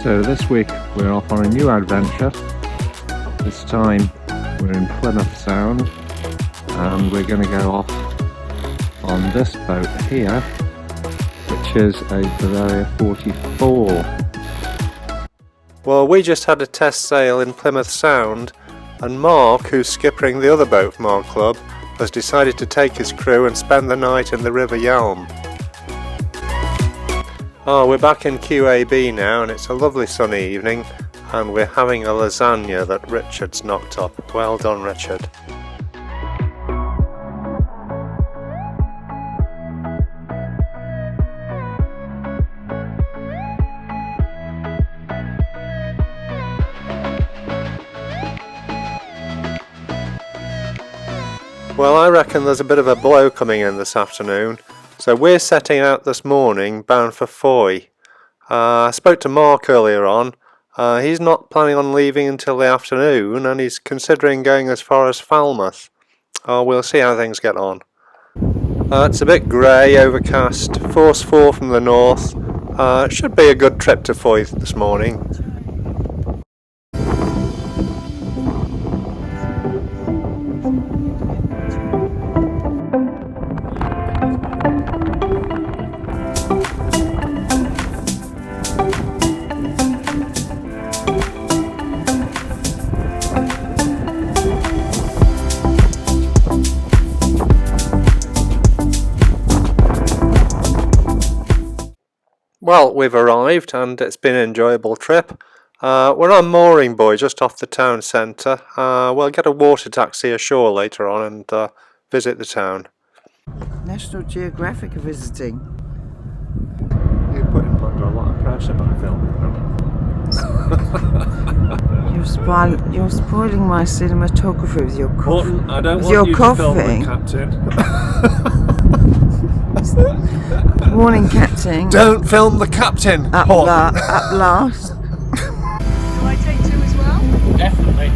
So this week we're off on a new adventure. This time we're in Plymouth Sound and we're going to go off on this boat here, which is a Bavaria 44. Well, we just had a test sail in Plymouth Sound, and Mark, who's skippering the other boat from our club, has decided to take his crew and spend the night in the River Yalm. Oh, we're back in QAB now, and it's a lovely sunny evening, and we're having a lasagna that Richard's knocked up. Well done, Richard. Well, I reckon there's a bit of a blow coming in this afternoon, so we're setting out this morning bound for Foy. I spoke to Mark earlier on. He's not planning on leaving until the afternoon, and he's considering going as far as Falmouth. We'll see how things get on. It's a bit grey, overcast, force 4 from the north. It should be a good trip to Foy this morning. Well, we've arrived and it's been an enjoyable trip. We're on Mooring Buoy just off the town centre. We'll get a water taxi ashore later on and visit the town. National Geographic are visiting. You put him under a lot of pressure by filming them. You're spoiling my cinematography with your coffee. Morton, I don't with want your you coughing. to film the captain. Good morning, Captain. Don't film the captain! Up last. Do I take 2 as well? Definitely.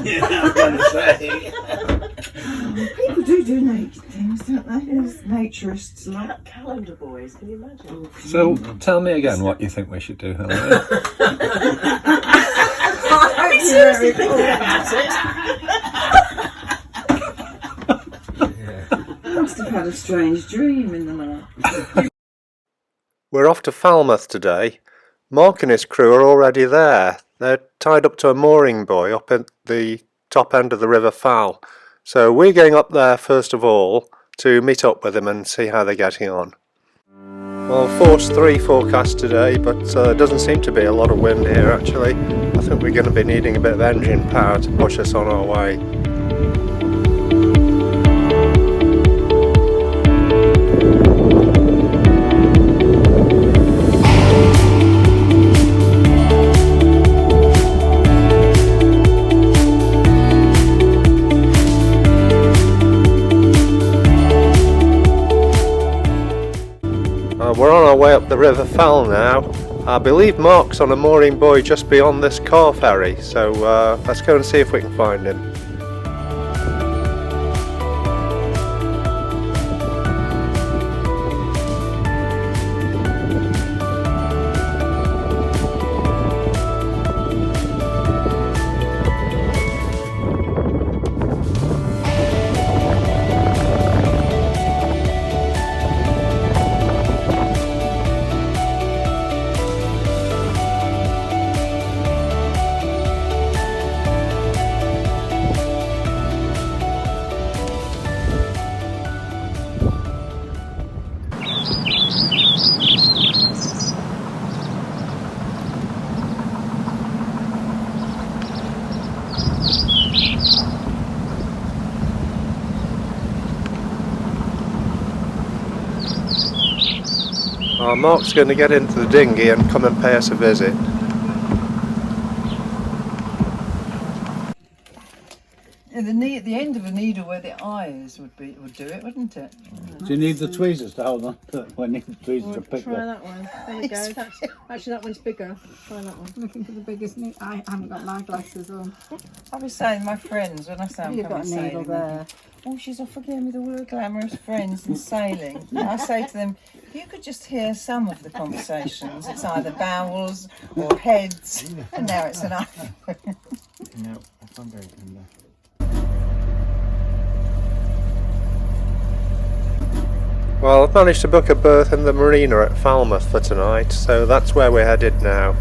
Yeah, I'm going to say. People do nature things, don't they? There's naturists like calendar boys, can you imagine? So, tell me again what you think we should do, Hillary. I seriously thinking about it. I must have had a strange dream in the night. We're off to Falmouth today. Mark and his crew are already there. They're tied up to a mooring buoy up at the top end of the River Fal. So we're going up there first of all to meet up with them and see how they're getting on. Well, force 3 forecast today, but doesn't seem to be a lot of wind here actually. I think we're going to be needing a bit of engine power to push us on our way. We're on our way up the River Fell now. I believe Mark's on a mooring buoy just beyond this car ferry, so let's go and see if we can find him. Mark's going to get into the dinghy and come and pay us a visit. Yeah, the end of a needle where the eye is would do it, wouldn't it? Do you need the tweezers to hold on? We need the tweezers to pick Try up. that one. There we go. Actually, that one's bigger. Try that one. Looking for the biggest needle. I haven't got my glasses on. I was saying to my friends when I say I'm You've got coming a needle sailing. there. Oh, she's off again with all her glamorous friends and sailing. And I say to them, if you could just hear some of the conversations, it's either bowels or heads, and now it's an iPhone. No, I can't go in there. Well, I've managed to book a berth in the marina at Falmouth for tonight, so that's where we're headed now.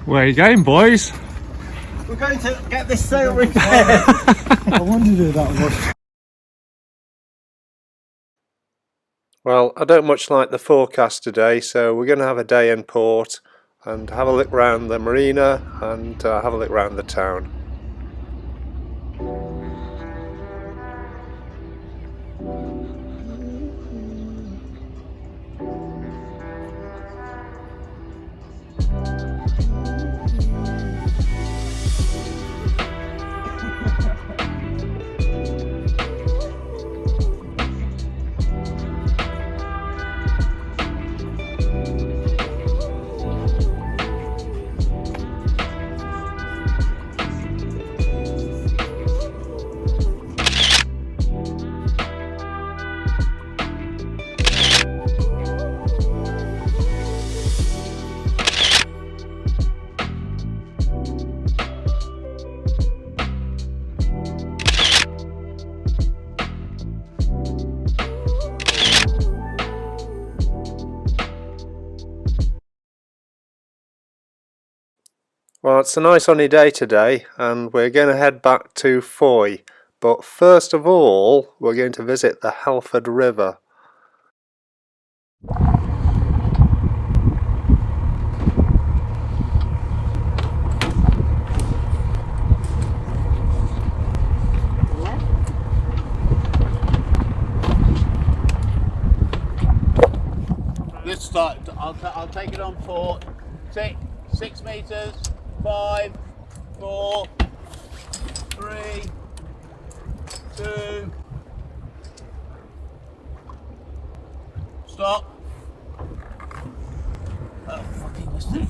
Where are you going, boys? We're going to get this sail repaired. I wondered who that was. Well, I don't much like the forecast today, so we're going to have a day in port and have a look around the marina and have a look around the town. Well, it's a nice sunny day today and we're going to head back to Foy, but first of all we're going to visit the Halford River. start. I'll take it on 4, 6 meters, 5, 4, 3, 2. Stop. Oh, fucking mistake.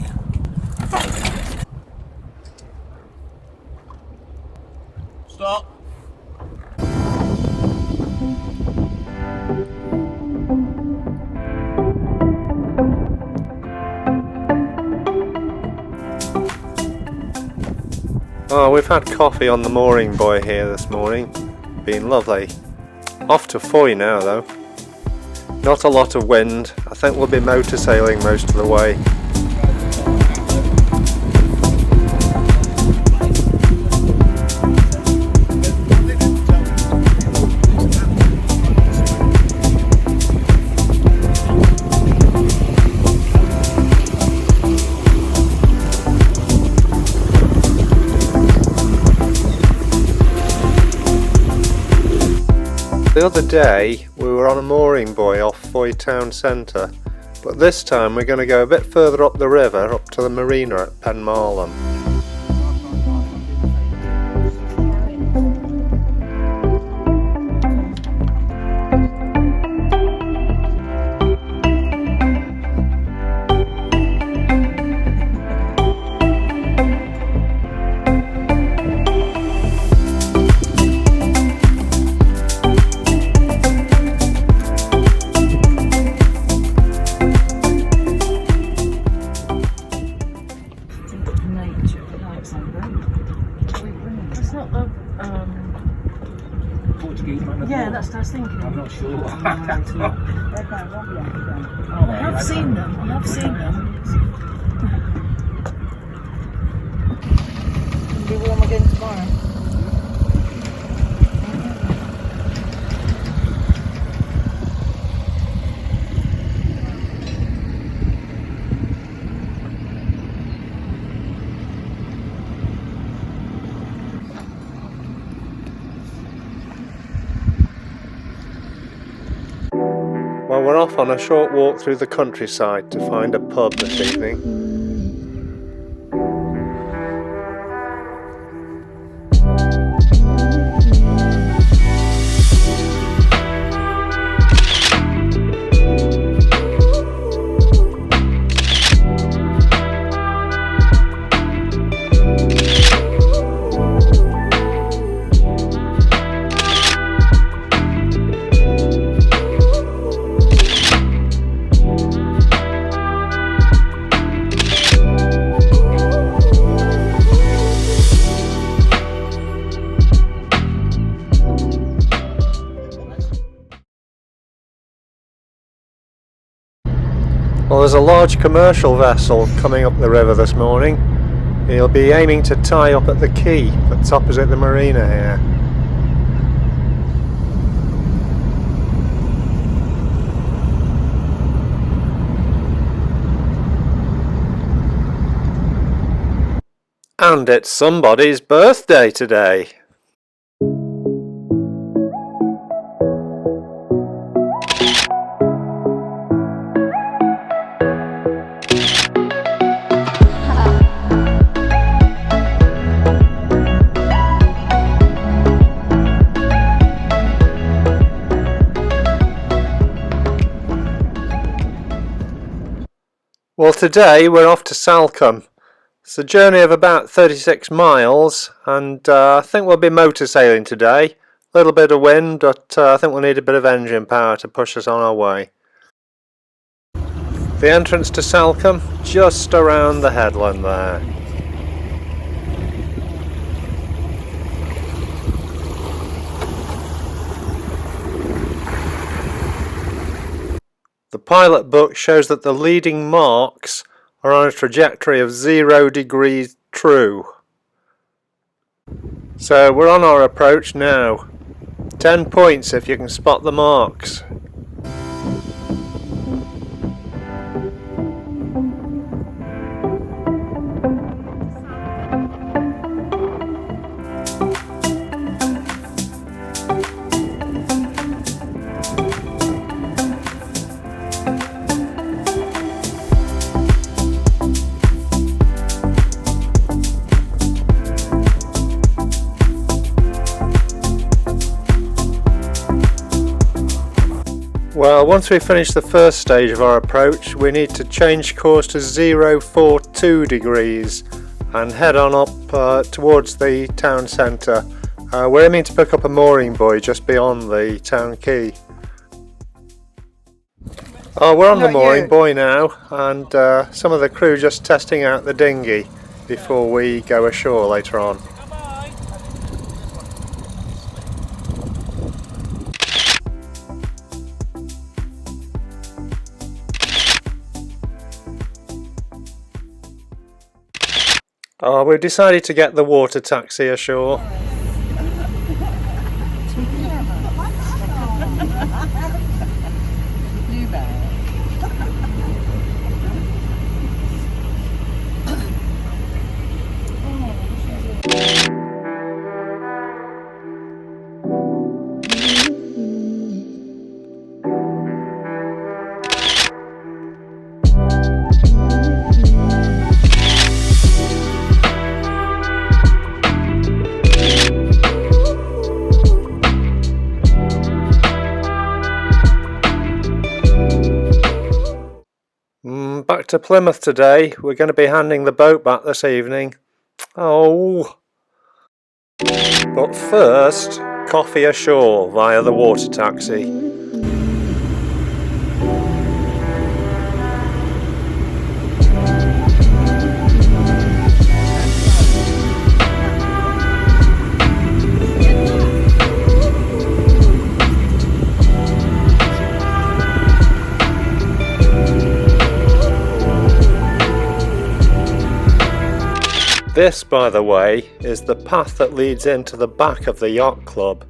Stop. Oh, we've had coffee on the mooring buoy here this morning. Been lovely. Off to Foy now though. Not a lot of wind. I think we'll be motor sailing most of the way. The other day we were on a mooring buoy off Foy town centre, but this time we're going to go a bit further up the river, up to the marina at Penmarlem. It's not the. Portuguese man. Yeah, that's what I was thinking. I'm not sure. I have seen them. I have seen them. Be warm again tomorrow. Well, we're off on a short walk through the countryside to find a pub this evening. Well, there's a large commercial vessel coming up the river this morning. He'll be aiming to tie up at the quay that's opposite the marina here. And it's somebody's birthday today. Well, today we're off to Salcombe. It's a journey of about 36 miles, and I think we'll be motor sailing today. A little bit of wind, but I think we'll need a bit of engine power to push us on our way. The entrance to Salcombe, just around the headland there. The pilot book shows that the leading marks are on a trajectory of 0 degrees true. So we're on our approach now. 10 points if you can spot the marks. Well, once we finish the first stage of our approach, we need to change course to 042 degrees and head on up towards the town centre. We're aiming to pick up a mooring buoy just beyond the town quay. Oh, we're on the mooring buoy now, and some of the crew just testing out the dinghy before we go ashore later on. Oh, we've decided to get the water taxi ashore. Back to Plymouth today. We're going to be handing the boat back this evening. Oh! But first, coffee ashore via the water taxi. This, by the way, is the path that leads into the back of the yacht club.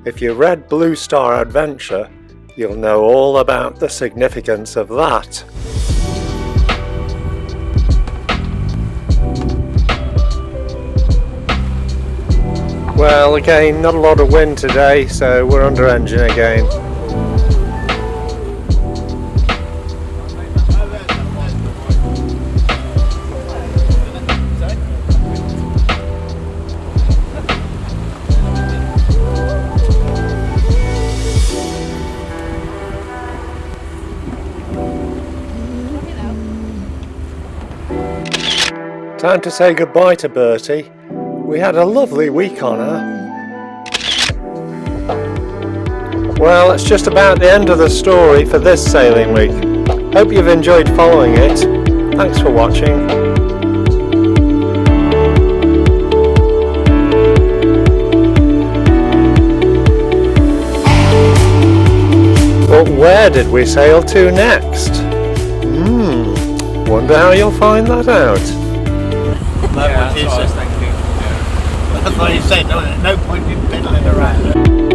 If you read Blue Star Adventure, you'll know all about the significance of that. Well, again, not a lot of wind today, so we're under engine again. Time to say goodbye to Bertie. We had a lovely week on her. Well, it's just about the end of the story for this sailing week. Hope you've enjoyed following it. Thanks for watching. But where did we sail to next? Wonder how you'll find that out. That's what he said. That's what he said. No point in fiddling around.